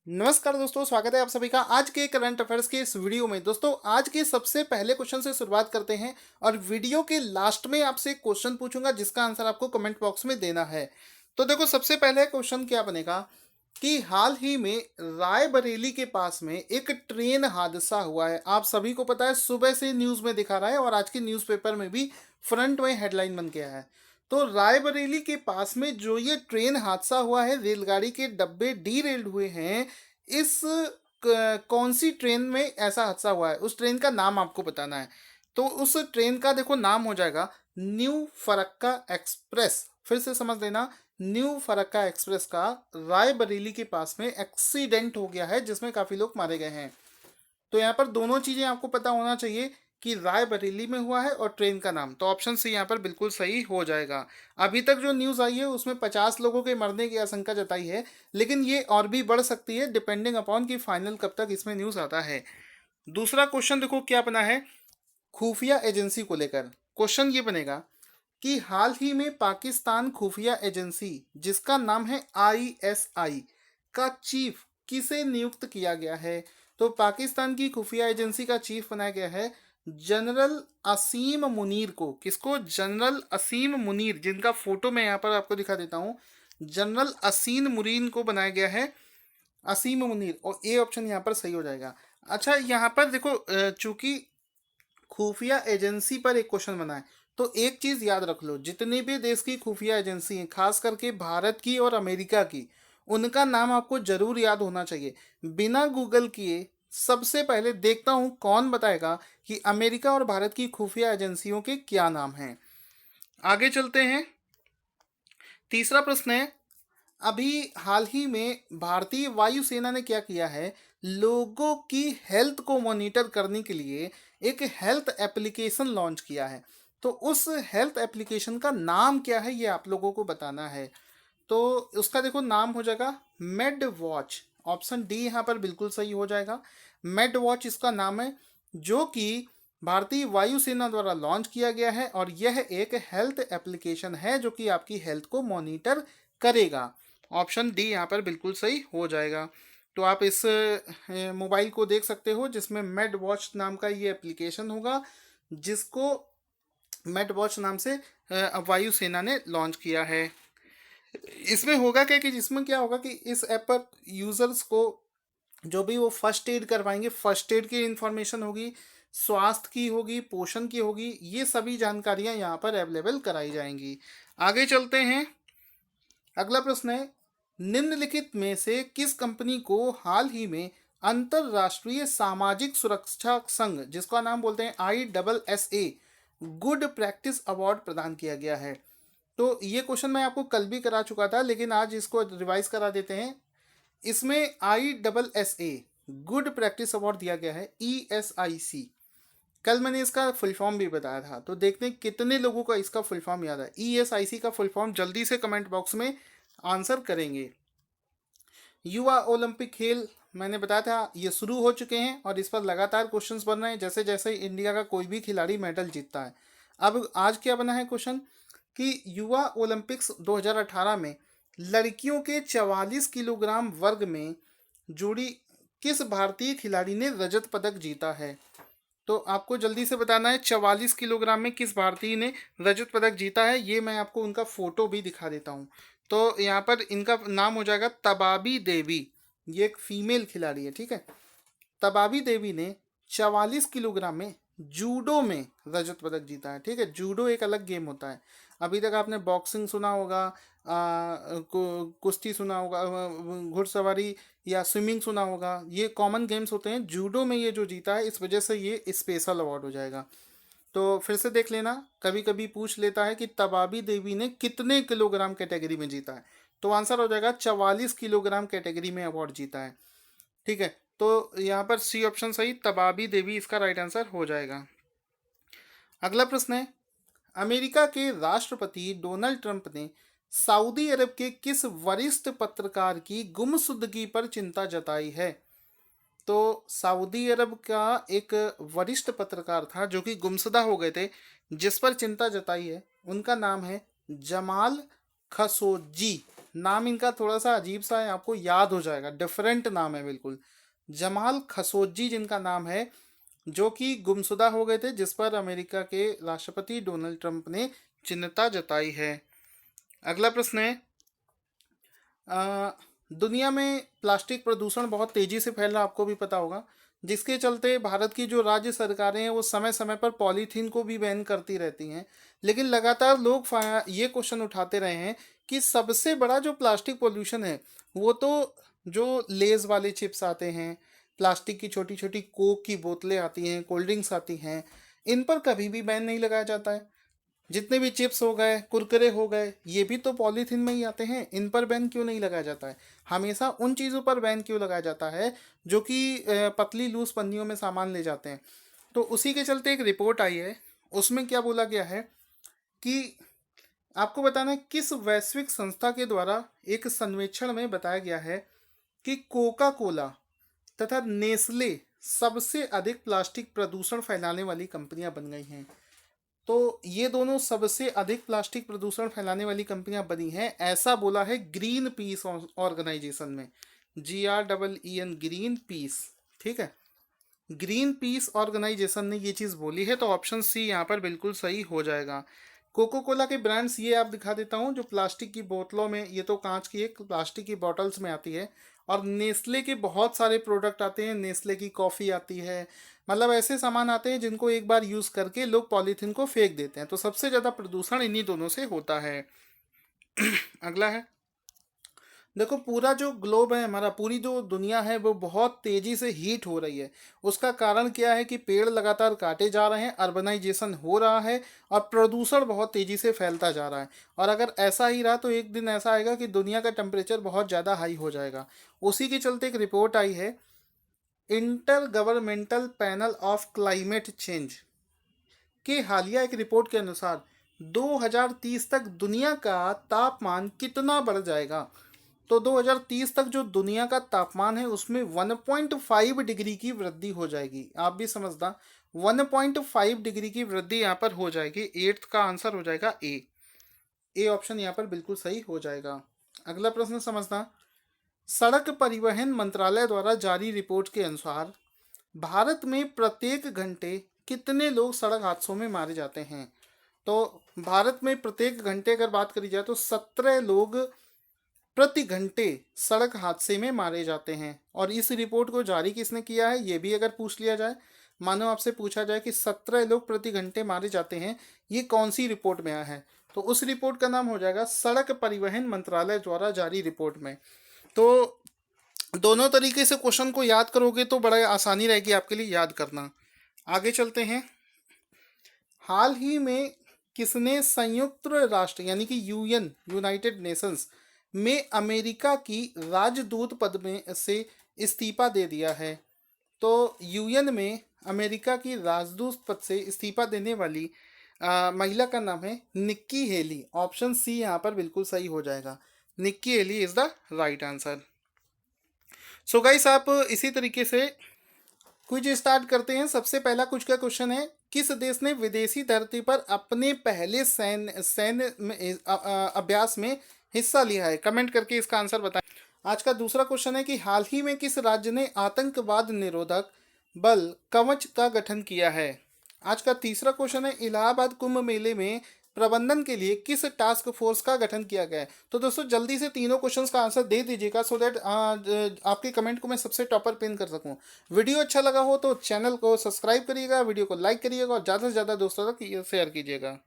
नमस्कार दोस्तों, स्वागत है आप सभी का आज के करंट अफेयर्स के इस वीडियो में। दोस्तों, आज के सबसे पहले क्वेश्चन से शुरुआत करते हैं और वीडियो के लास्ट में आपसे एक क्वेश्चन पूछूंगा जिसका आंसर आपको कमेंट बॉक्स में देना है। तो देखो, सबसे पहले क्वेश्चन क्या बनेगा कि हाल ही में रायबरेली के पास में एक ट्रेन हादसा हुआ है। आप सभी को पता है, सुबह से न्यूज़ में दिखा रहा है और आज के न्यूज़पेपर में भी फ्रंट में हेडलाइन बन गया है। तो रायबरेली के पास में जो ये ट्रेन हादसा हुआ है, रेलगाड़ी के डब्बे डीरेल्ड हुए हैं। इस कौन सी ट्रेन में ऐसा हादसा हुआ है, उस ट्रेन का नाम आपको बताना है। तो उस ट्रेन का देखो नाम हो जाएगा न्यू फरक्का एक्सप्रेस। फिर से समझ लेना, न्यू फरक्का एक्सप्रेस का रायबरेली के पास में एक्सीडेंट हो गया है जिसमें काफ़ी लोग मारे गए हैं। तो यहाँ पर दोनों चीज़ें आपको पता होना चाहिए कि रायबरेली में हुआ है और ट्रेन का नाम। तो ऑप्शन सी यहाँ पर बिल्कुल सही हो जाएगा। अभी तक जो न्यूज़ आई है उसमें 50 लोगों के मरने की आशंका जताई है, लेकिन ये और भी बढ़ सकती है डिपेंडिंग अपॉन कि फाइनल कब तक इसमें न्यूज़ आता है। दूसरा क्वेश्चन देखो क्या बना है, खुफिया एजेंसी को लेकर। क्वेश्चन ये बनेगा कि हाल ही में पाकिस्तान खुफिया एजेंसी जिसका नाम है आईएसआई का चीफ किसे नियुक्त किया गया है। तो पाकिस्तान की खुफिया एजेंसी का चीफ बनाया गया है जनरल असीम मुनीर को। किसको? जनरल असीम मुनीर, जिनका फोटो मैं यहाँ पर आपको दिखा देता हूँ। जनरल असीम मुनीर को बनाया गया है असीम मुनीर, और ए ऑप्शन यहाँ पर सही हो जाएगा। अच्छा, यहाँ पर देखो, चूंकि खुफिया एजेंसी पर एक क्वेश्चन बना है, तो एक चीज याद रख लो, जितनी भी देश की खुफिया एजेंसी हैं, खास करके भारत की और अमेरिका की, उनका नाम आपको जरूर याद होना चाहिए। बिना गूगल किए सबसे पहले देखता हूं कौन बताएगा कि अमेरिका और भारत की खुफिया एजेंसियों के क्या नाम हैं। आगे चलते हैं। तीसरा प्रश्न है, अभी हाल ही में भारतीय वायुसेना ने क्या किया है, लोगों की हेल्थ को मॉनिटर करने के लिए एक हेल्थ एप्लीकेशन लॉन्च किया है। तो उस हेल्थ एप्लीकेशन का नाम क्या है, ये आप लोगों को बताना है। तो उसका देखो नाम हो जाएगा मेड वॉच। ऑप्शन डी यहाँ पर बिल्कुल सही हो जाएगा। मेड वॉच इसका नाम है, जो कि भारतीय वायुसेना द्वारा लॉन्च किया गया है और यह एक हेल्थ एप्लीकेशन है जो कि आपकी हेल्थ को मॉनिटर करेगा। ऑप्शन डी यहाँ पर बिल्कुल सही हो जाएगा। तो आप इस मोबाइल को देख सकते हो जिसमें मेड वॉच नाम का ये एप्लीकेशन होगा, जिसको मेड वॉच नाम से वायुसेना ने लॉन्च किया है। इसमें होगा क्या कि इसमें क्या होगा कि इस ऐप पर यूजर्स को जो भी वो फर्स्ट एड करवाएंगे, फर्स्ट एड की इंफॉर्मेशन होगी, स्वास्थ्य की होगी, पोषण की होगी, ये सभी जानकारियां यहाँ पर अवेलेबल कराई जाएंगी। आगे चलते हैं। अगला प्रश्न है, निम्नलिखित में से किस कंपनी को हाल ही में अंतरराष्ट्रीय सामाजिक सुरक्षा संघ, जिसका नाम बोलते हैं ISSA, गुड प्रैक्टिस अवार्ड प्रदान किया गया है। तो ये क्वेश्चन मैं आपको कल भी करा चुका था, लेकिन आज इसको रिवाइज करा देते हैं। इसमें ISSA गुड प्रैक्टिस अवार्ड दिया गया है ESIC। कल मैंने इसका फुल फॉर्म भी बताया था, तो देखते हैं कितने लोगों का इसका फुल फॉर्म याद है। ESIC का फुल फॉर्म जल्दी से कमेंट बॉक्स में आंसर करेंगे। युवा ओलंपिक खेल मैंने बताया था ये शुरू हो चुके हैं और इस पर लगातार क्वेश्चंस बन रहे हैं जैसे जैसे इंडिया का कोई भी खिलाड़ी मेडल जीतता है। अब आज क्या बना है क्वेश्चन कि युवा ओलंपिक्स 2018 में लड़कियों के 44 किलोग्राम वर्ग में जोड़ी किस भारतीय खिलाड़ी ने रजत पदक जीता है। तो आपको जल्दी से बताना है 44 किलोग्राम में किस भारतीय ने रजत पदक जीता है। ये मैं आपको उनका फोटो भी दिखा देता हूँ। तो यहाँ पर इनका नाम हो जाएगा तबाबी देवी। ये एक फीमेल खिलाड़ी है, ठीक है। तबाबी देवी ने 44 किलोग्राम में जूडो में रजत पदक जीता है, ठीक है। जूडो एक अलग गेम होता है। अभी तक आपने बॉक्सिंग सुना होगा, कुश्ती सुना होगा, घुड़सवारी या स्विमिंग सुना होगा, ये कॉमन गेम्स होते हैं। जूडो में ये जो जीता है, इस वजह से ये स्पेशल अवार्ड हो जाएगा। तो फिर से देख लेना, कभी कभी पूछ लेता है कि तबाबी देवी ने कितने किलोग्राम कैटेगरी में जीता है। तो आंसर हो जाएगा 44 किलोग्राम कैटेगरी में अवार्ड जीता है, ठीक है। तो यहाँ पर सी ऑप्शन सही, तबाबी देवी इसका राइट आंसर हो जाएगा। अगला प्रश्न है, अमेरिका के राष्ट्रपति डोनाल्ड ट्रंप ने सऊदी अरब के किस वरिष्ठ पत्रकार की गुमशुदगी पर चिंता जताई है। तो सऊदी अरब का एक वरिष्ठ पत्रकार था जो कि गुमशुदा हो गए थे, जिस पर चिंता जताई है। उनका नाम है जमाल खशोजी। नाम इनका थोड़ा सा अजीब सा है, आपको याद हो जाएगा, डिफरेंट नाम है बिल्कुल। जमाल खशोगी जिनका नाम है, जो कि गुमशुदा हो गए थे, जिस पर अमेरिका के राष्ट्रपति डोनाल्ड ट्रंप ने चिंता जताई है। अगला प्रश्न है, अ, दुनिया में प्लास्टिक प्रदूषण बहुत तेजी से फैल रहा, आपको भी पता होगा, जिसके चलते भारत की जो राज्य सरकारें हैं वो समय समय पर पॉलीथीन को भी बैन करती रहती हैं। लेकिन लगातार लोग ये क्वेश्चन उठाते रहे हैं कि सबसे बड़ा जो प्लास्टिक पोल्यूशन है वो तो जो लेज वाले चिप्स आते हैं, प्लास्टिक की छोटी छोटी कोक की बोतलें आती हैं, कोल्ड ड्रिंक्स आती हैं, इन पर कभी भी बैन नहीं लगाया जाता है। जितने भी चिप्स हो गए, कुरकुरे हो गए, ये भी तो पॉलीथीन में ही आते हैं, इन पर बैन क्यों नहीं लगाया जाता है? हमेशा उन चीज़ों पर बैन क्यों लगाया जाता है जो कि पतली लूज पन्नियों में सामान ले जाते हैं? तो उसी के चलते एक रिपोर्ट आई है, उसमें क्या बोला गया है कि आपको बताना है किस वैश्विक संस्था के द्वारा एक सर्वेक्षण में बताया गया है कि कोका कोला तथा नेस्ले सबसे अधिक प्लास्टिक प्रदूषण फैलाने वाली कंपनियां बन गई हैं। तो ये दोनों सबसे अधिक प्लास्टिक प्रदूषण फैलाने वाली कंपनियां बनी हैं, ऐसा बोला है ग्रीन पीस ऑर्गेनाइजेशन में। GREEN, ग्रीन पीस, ठीक है, ग्रीन पीस ऑर्गेनाइजेशन ने ये चीज़ बोली है, तो ऑप्शन सी यहाँ पर बिल्कुल सही हो जाएगा। कोको कोला के ब्रांड्स ये आप दिखा देता हूँ, जो प्लास्टिक की बोतलों में, ये तो कांच की एक प्लास्टिक की बॉटल्स में आती है, और नेस्ले के बहुत सारे प्रोडक्ट आते हैं, नेस्ले की कॉफ़ी आती है, मतलब ऐसे सामान आते हैं जिनको एक बार यूज़ करके लोग पॉलीथीन को फेंक देते हैं। तो सबसे ज़्यादा प्रदूषण इन्हीं दोनों से होता है। अगला है, देखो पूरा जो ग्लोब है हमारा, पूरी जो दुनिया है वो बहुत तेजी से हीट हो रही है। उसका कारण क्या है कि पेड़ लगातार काटे जा रहे हैं, अर्बनाइजेशन हो रहा है, और प्रदूषण बहुत तेजी से फैलता जा रहा है। और अगर ऐसा ही रहा तो एक दिन ऐसा आएगा कि दुनिया का टेम्परेचर बहुत ज़्यादा हाई हो जाएगा। उसी के चलते एक रिपोर्ट आई है, inter governmental panel of climate change के हालिया एक रिपोर्ट के अनुसार 2030 तक दुनिया का तापमान कितना बढ़ जाएगा। तो 2030 तक जो दुनिया का तापमान है उसमें 1.5 डिग्री की वृद्धि हो जाएगी। आप भी समझना, 1.5 डिग्री की वृद्धि यहाँ पर हो जाएगी। एट्थ का आंसर हो जाएगा ए ऑप्शन यहाँ पर बिल्कुल सही हो जाएगा। अगला प्रश्न समझना, सड़क परिवहन मंत्रालय द्वारा जारी रिपोर्ट के अनुसार भारत में प्रत्येक घंटे कितने लोग सड़क हादसों में मारे जाते हैं? तो भारत में प्रत्येक घंटे अगर बात करी जाए तो 17 लोग प्रति घंटे सड़क हादसे में मारे जाते हैं। और इस रिपोर्ट को जारी किसने किया है ये भी अगर पूछ लिया जाए, मानो आपसे पूछा जाए कि 17 लोग प्रति घंटे मारे जाते हैं, ये कौन सी रिपोर्ट में आया है, तो उस रिपोर्ट का नाम हो जाएगा सड़क परिवहन मंत्रालय द्वारा जारी रिपोर्ट में। तो दोनों तरीके से क्वेश्चन को याद करोगे तो बड़ा आसानी रहेगी आपके लिए याद करना। आगे चलते हैं, हाल ही में किसने संयुक्त राष्ट्र यानी कि यूएन, यूनाइटेड नेशंस में अमेरिका की राजदूत पद में से इस्तीफा दे दिया है? तो यूएन में अमेरिका की राजदूत पद से इस्तीफा देने वाली महिला का नाम है निक्की हेली। ऑप्शन सी यहाँ पर बिल्कुल सही हो जाएगा, Nikki Haley is the right answer. So guys, आप इसी तरीके से क्विज स्टार्ट करते हैं। सबसे पहला कुछ का क्वेश्चन है, किस देश ने विदेशी धरती पर अपने पहले सैन्य अभ्यास में हिस्सा लिया है? कमेंट करके इसका आंसर बताएं। आज का दूसरा क्वेश्चन है कि हाल ही में किस राज्य ने आतंकवाद निरोधक बल कवच का गठन किया है? आज का तीसरा क्वेश्चन है, इलाहाबाद कुंभ मेले में प्रबंधन के लिए किस टास्क फोर्स का गठन किया गया है? तो दोस्तों जल्दी से तीनों क्वेश्चंस का आंसर दे दीजिएगा, सो दैट आपके कमेंट को मैं सबसे टॉपर पिन कर सकूं। वीडियो अच्छा लगा हो तो चैनल को सब्सक्राइब करिएगा, वीडियो को लाइक करिएगा और ज़्यादा से ज़्यादा दोस्तों तक शेयर कीजिएगा।